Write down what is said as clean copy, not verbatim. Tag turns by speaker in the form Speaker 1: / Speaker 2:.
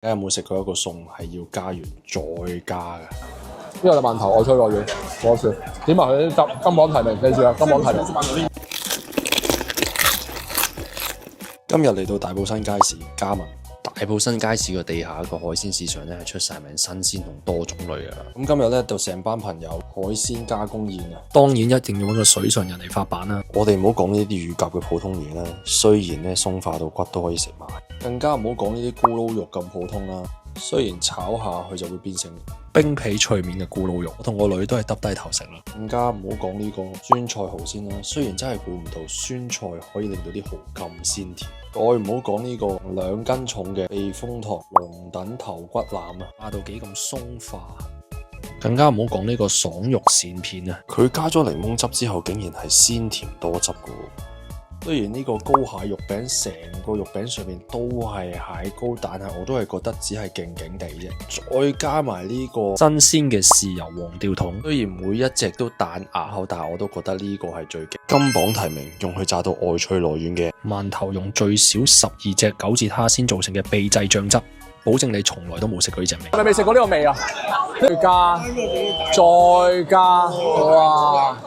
Speaker 1: 大家有冇食過一個餸係要加完再加嘅？
Speaker 2: 呢個就饅頭外脆內軟，我説點埋佢啲汁，金榜題名，記住啦，金榜題名。
Speaker 1: 今日嚟到大埔新街市嘉文。
Speaker 3: 大埔新街市個地下一個海鮮市場咧係出晒名新鮮同多種類噶啦。
Speaker 1: 咁今日咧就成班朋友海鮮加工宴啊！
Speaker 3: 當然一定要揾個水上人嚟發版啦。
Speaker 1: 我哋唔好講呢啲乳鴿嘅普通嘢啦，雖然咧鬆化到骨都可以食埋，更加唔好講呢啲咕嚕肉咁普通啦。雖然炒下佢就會變成
Speaker 3: 冰皮脆面嘅咕嚕肉，我同我女都係耷低頭食啦。
Speaker 1: 更加唔好講呢個酸菜蠔先啦，雖然真係估唔到酸菜可以令到啲蠔咁鮮甜。再唔好講呢個2斤重嘅避風塘龍躉頭骨腩啊，
Speaker 3: 化到幾咁鬆化。更加唔好講呢個爽肉鱔片啊，
Speaker 1: 佢加咗檸檬汁之後，竟然係鮮甜多汁噶。雖然呢個膏蟹肉餅成個肉餅上面都係蟹膏，但係我都係覺得只係勁勁地啫。再加埋呢個
Speaker 3: 新鮮嘅豉油黃吊桶，
Speaker 1: 雖然每一隻都彈牙口，但係我都覺得呢個係最勁。金榜題名，用去炸到外脆內軟嘅
Speaker 3: 饅頭，用最少12隻9節蝦先做成嘅秘製醬汁，保證你從來都冇食過呢隻味。
Speaker 2: 你未食過呢個味啊？再加，哇！